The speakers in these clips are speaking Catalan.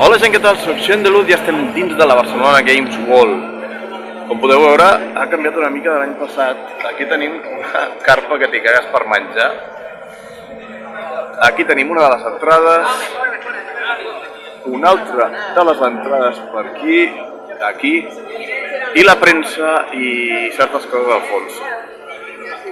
Hola gent, què tal? Soc Xen de Luz i estem dins de la Barcelona Games World. Com podeu veure, ha canviat una mica de l'any passat. Aquí tenim una carpa que t'hi cagues per menjar. Aquí tenim una de les entrades. Una altra de les entrades per aquí. I la premsa i certes coses al fons.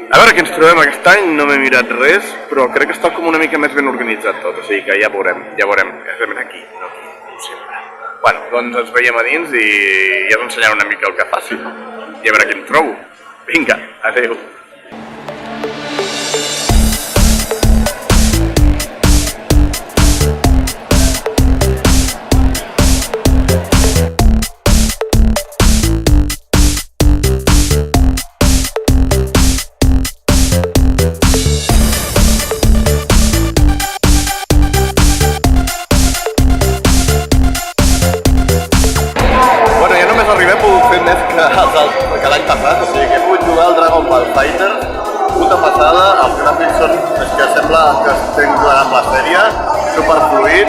A veure què ens trobem aquest any, no m'he mirat res, però crec que està com una mica més ben organitzat tot, o sigui que ja veurem, exactament aquí, no aquí, com sempre. Bueno, doncs ens veiem a dins i ja us ensenyaré una mica el que faci, i a veure què em trobo. Vinga, adeu. Que l'any passat, o sigui que he pogut jugar al Dragon Ball Fighter, puta passada, els gràfics són, és que sembla que estem jugant amb la sèrie, superfluid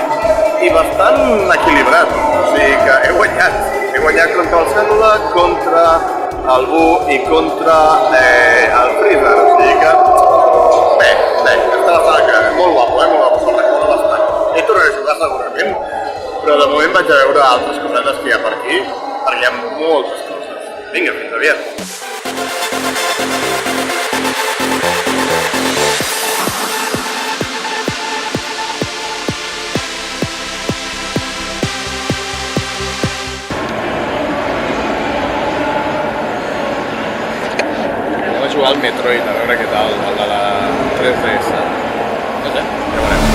i bastant equilibrat, o sigui que he guanyat contra el Cèl·lula, contra el Buu i contra el Freezer, o sigui que bé, està bastant clar, molt guapo, se'l recorda bastant. He tornat a jugar segurament, però de moment vaig a veure altres cosetes que hi ha per aquí, perquè hi ha moltes coses. Vinga, fins aviat! Anem a jugar al Metroid, a veure què tal, el de la 3DS. No sé, ja veurem.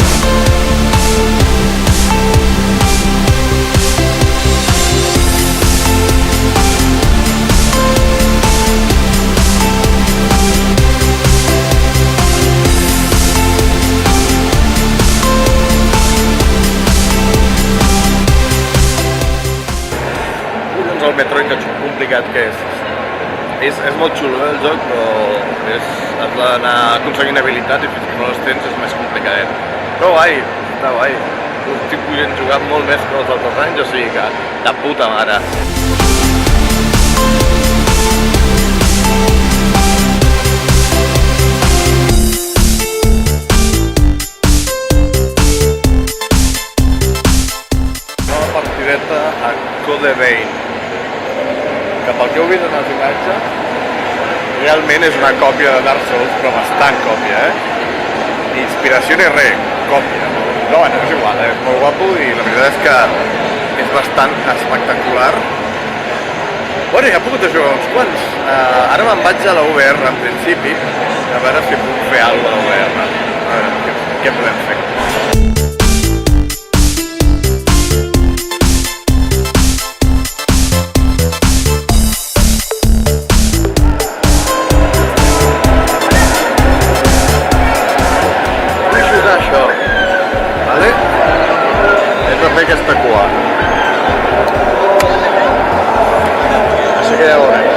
El Metroid, que complicat que és molt xulo el joc, però has d'anar aconseguint habilitats i fins que no les tens és més complicadet. Però guai, està guai. Estic podent jugar molt més que els altres anys, o sigui que de puta mare. Nova partideta a Code Vein. Que pel que heu vist en les imatges, realment és una còpia de Dark Souls, però bastant còpia, Inspiració ni res, còpia. Però bueno, és igual, és molt guapo i la veritat és que és bastant espectacular. Bueno, ja he pogut jugar uns quants. Ara me'n vaig a la VR en principi, a veure si puc fer alguna cosa a la VR. A veure, què podem fer. Aquesta cua. Així que ja veurem.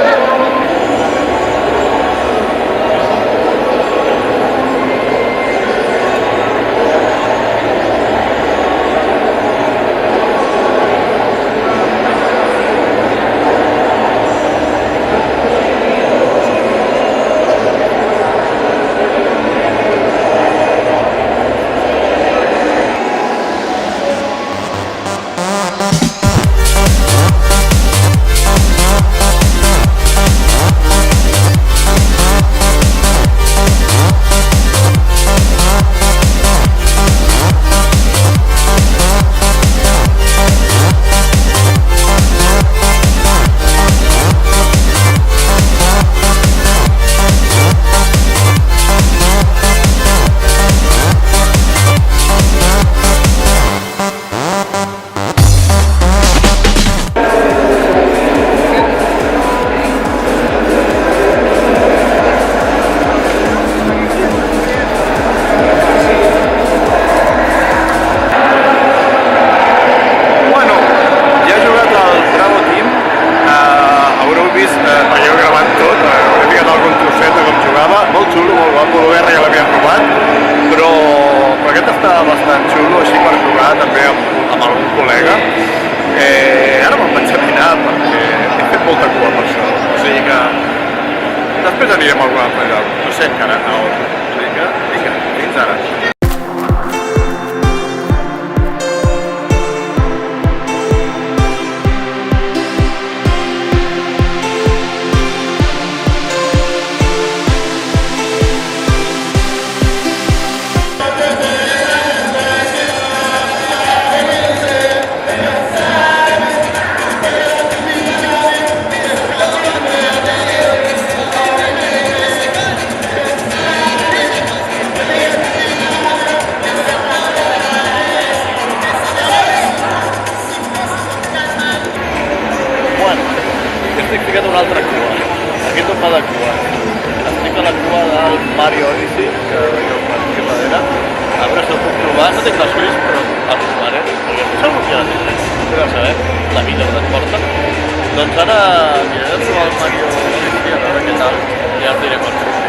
ara miraré de trobar el Mario Odyssey, a veure què tal, i ja us diré quan surti.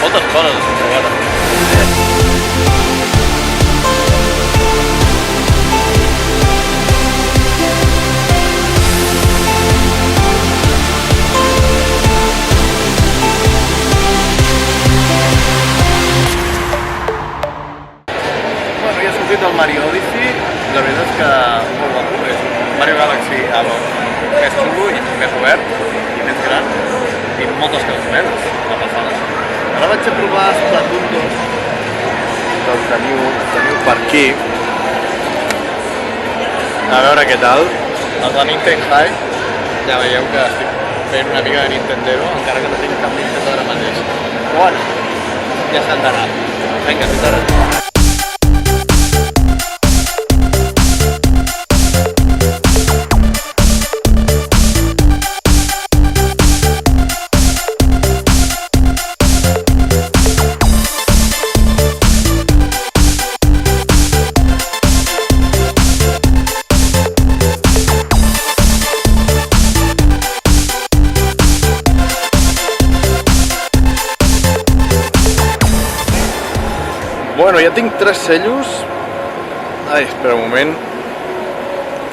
Moltes coses a provar ara. Del Mario Odyssey, la veritat és que molt guapo, és un Mario Galaxy més xulo i més obert i més gran i moltes coses més, una passada. Ara vaig a provar Splatoon 2, que el teniu per aquí, a veure què tal. El de Nintendo High, ja veieu que estic fent una mica de Nintendero, encara que no tinc cap Nintendo ara mateix. Però bueno, ja s'han d'anar. Vinga, fins ara. Bueno, ja tinc 3 sellos. Ai, espera un moment.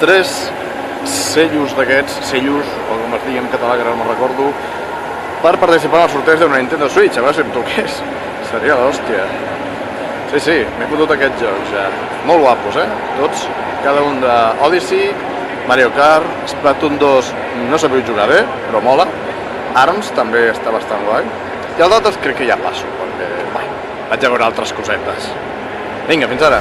3 sellos d'aquests, sellos, o com es digui en català, que ara no me'n recordo, per participar en el sorteig d'una Nintendo Switch. A veure si em toqués. Seria l'hòstia. Sí, m'he fotut aquests jocs ja. Molt guapos, tots. Cada un d'Odyssey, Mario Kart, Splatoon 2, no sabeu jugar bé, però mola. ARMS també està bastant guai. I els altres crec que ja passo, perquè vaig a veure altres cosetes. Vinga, fins ara!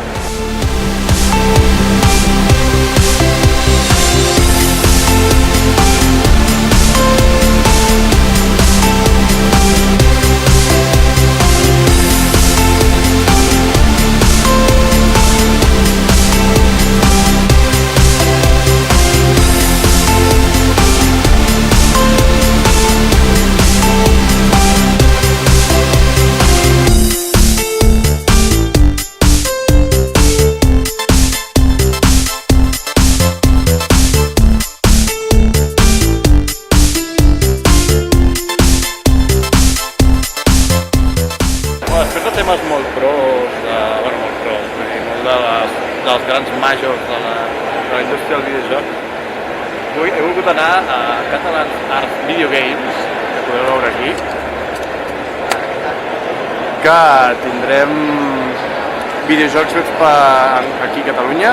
Temes molt pros, dels grans majors de la indústria del videojoc. He volgut anar a Catalan Art Video Games, que podeu veure aquí, que tindrem videojocs fets aquí a Catalunya.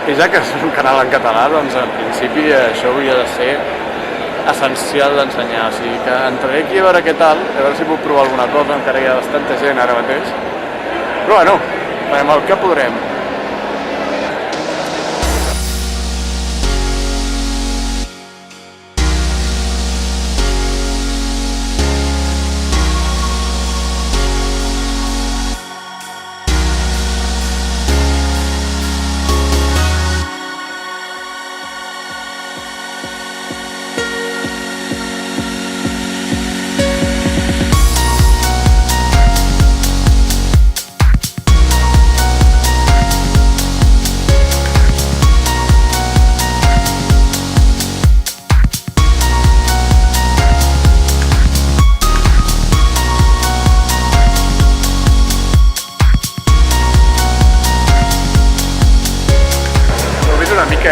I ja que és un canal en català, doncs en principi això hauria de ser essencial d'ensenyar, o sigui que entraré aquí a veure què tal, a veure si puc provar alguna cosa, encara hi ha bastanta gent ara mateix. Però bueno, farem el que podrem.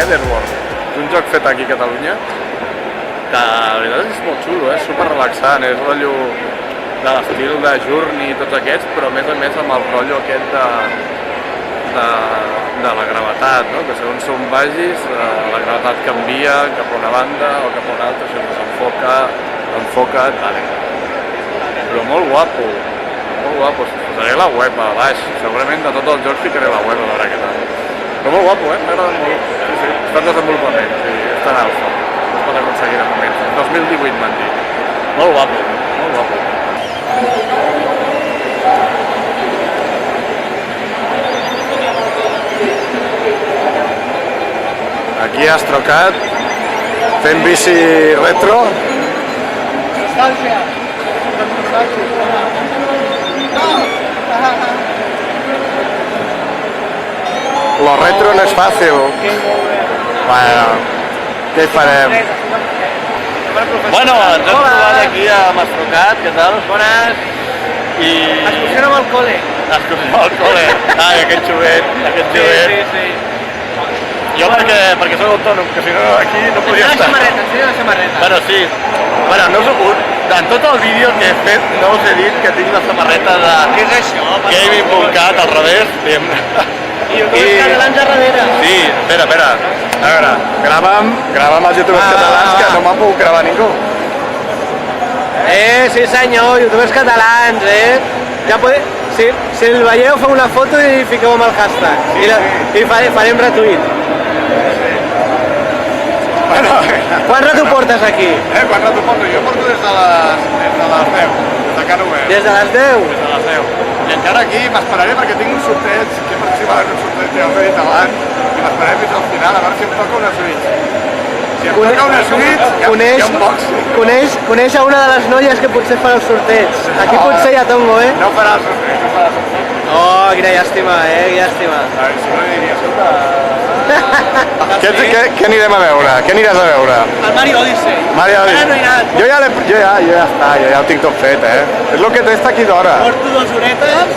Etherworld, un joc fet aquí a Catalunya que la veritat és molt xulo, és super relaxant, és rotllo de l'estil de Journey i tots aquests, però a més amb el rotllo aquest de la gravetat, no? Que segons on vagis la gravetat canvia cap a una banda o cap a una altra, això s'enfoca, però molt guapo, us posaré la web a baix, segurament de tots els jocs ficaré la web a veure què tal. Però molt guapo, m'agrada molt. Sí, està en desenvolupament, sí, està en alfa. No es pot aconseguir de moment. 2018 m'han dit. Molt guapo, molt guapo. Aquí Astrocat, fent bici retro. Nostàlgia. Lo retro no es fácil. Bueno. Què hi farem? Bueno, ens hem trobat aquí a Mastrocat, què tal? Bones. I... Excursió amb el col·le. Excursió al col·le. Ai, aquest jovet, aquest jovet. Sí. Jo perquè soc autònom, que si no aquí no podia estar. Ensenya la samarreta. Bueno, sí. Bueno, no us... En tot el vídeo que he fet no us he dit que tinc la samarreta de Què és això? Gaming.cat al revés. I youtubers catalans a darrere. Sí, espera. A veure, grava'm els youtubers catalans que no m'ha pogut gravar ningú. Sí senyor, youtubers catalans, Ja si el veieu, feu una foto i fiqueu amb el hashtag. I farem retuit. Bueno, Quant rato portes aquí? quan rato porto? Jo porto des de les 10, des de Can Obert. Des de les 10? Des de les 10. I encara aquí m'esperaré perquè tinc un sorteig, que he participat en un sorteig, ja us he dit abans, i m'esperaré fins al final a veure si em toca una Switch. Si em toca una Switch, hi ha un box. Coneix a una de les noies que potser farà el sorteig. Aquí potser hi ha tongo, No farà el sorteig, no farà el sorteig. Oh, quina llàstima, llàstima. A veure, si no li diria, escolta... Què anirem a veure? Què aniràs a veure? El Mario Odyssey. Mario Encara no he anat. Jo ja ho tinc tot fet, És el que t'està aquí d'hora. Porto 2 horetes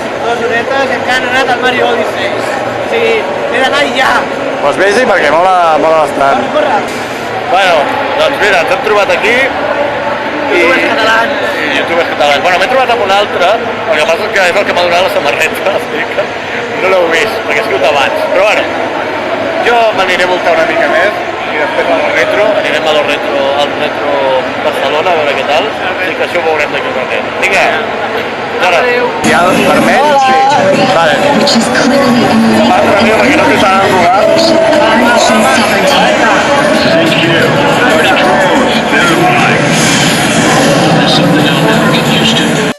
i encara no he anat al Mario Odyssey. O sigui, he d'anar ja. Doncs vés-hi perquè mola bastant. Corre. Bueno, doncs mira, ens hem trobat aquí Youtubers catalans. youtubers catalans. Bueno, m'he trobat amb un altre, el que passa és que és el que m'ha donat la samarreta, així que no l'heu vist, perquè ha sigut abans. Però bueno, jo m'aniré a voltar una mica més i després al retro, anirem al retro Barcelona a veure què tal, així que això ho veurem d'aquí un ratet. Vinga, ara. Hi ha el vermell? Sí. Vale. Perquè no té tant el lugar. Something I'll never get used to.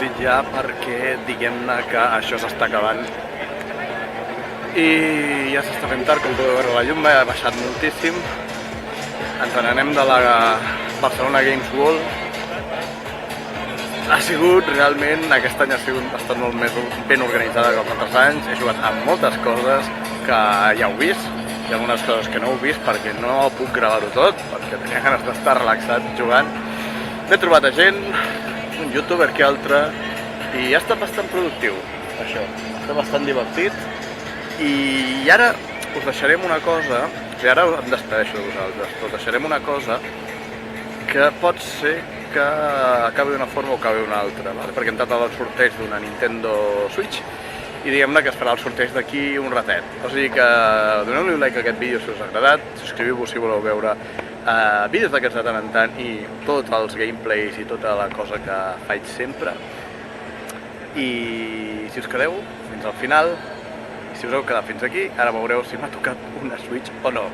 desitjar perquè diguem-ne que això s'està acabant i ja s'està fent tard, com podeu veure la llum ha baixat moltíssim. Ens n'anem de la Barcelona Games World. Ha sigut realment, aquest any ha estat molt més ben organitzada que els altres anys. He jugat amb moltes coses que ja heu vist i algunes coses que no heu vist perquè no puc gravar-ho tot, perquè tenia ganes d'estar relaxat jugant. M'he trobat a gent, un youtuber que altre, i ha estat bastant productiu, això. Ha estat bastant divertit. I ara us deixarem una cosa, i ara em despedeixo de vosaltres, però us deixarem una cosa que pot ser que acabi d'una forma o acabi d'una altra, perquè hem entrat al sorteig d'una Nintendo Switch i diguem-ne que es farà el sorteig d'aquí un ratet. O sigui que doneu-li un like a aquest vídeo si us ha agradat, subscriviu-vos si voleu veure vídeos d'aquests de tant en tant i tots els gameplays i tota la cosa que faig sempre. I si us quedeu fins al final, si us heu quedat fins aquí, ara veureu si m'ha tocat una Switch o no.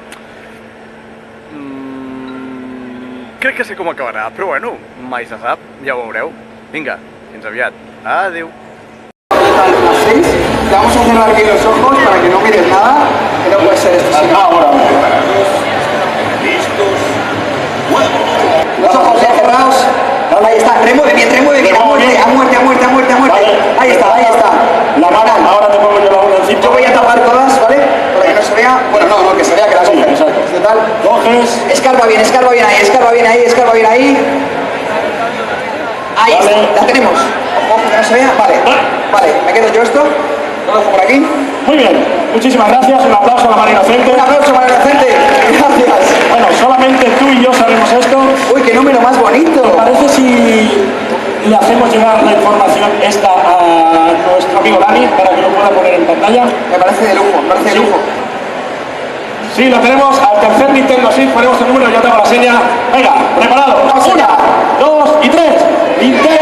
Crec que sé com acabarà, però bueno, mai se sap, ja ho veureu. Vinga, fins aviat. Adéu. Te vamos a cerrar aquí los ojos para que no mires nada, que no puede ser esto. Ahora, listos. Los ojos ya cerrados. Ahí está, remueve bien, a muerte. Ahí está. La mano, ahora te pongo yo la bola encima. Yo voy a tapar todas, ¿vale? Para que no se vea, bueno, no, que se vea que las coges. Total. Coges. Escarba bien ahí. Ahí está, la tenemos. Ojo, que no se vea, vale, me quedo yo esto. Lo dejo por aquí. Muy bien, muchísimas gracias, un aplauso a la Mano Inocente. Un aplauso para Inocente, gracias. Bueno, solamente tú y yo sabemos esto. Uy, qué número más bonito. ¿Te parece si le hacemos llegar la información esta a nuestro amigo Dani para que lo pueda poner en pantalla? Me parece de lujo, Sí, lo tenemos al tercer Nintendo Switch, ponemos el número, yo tengo la seña. Venga, preparado. 1, 2 y 3. Nintendo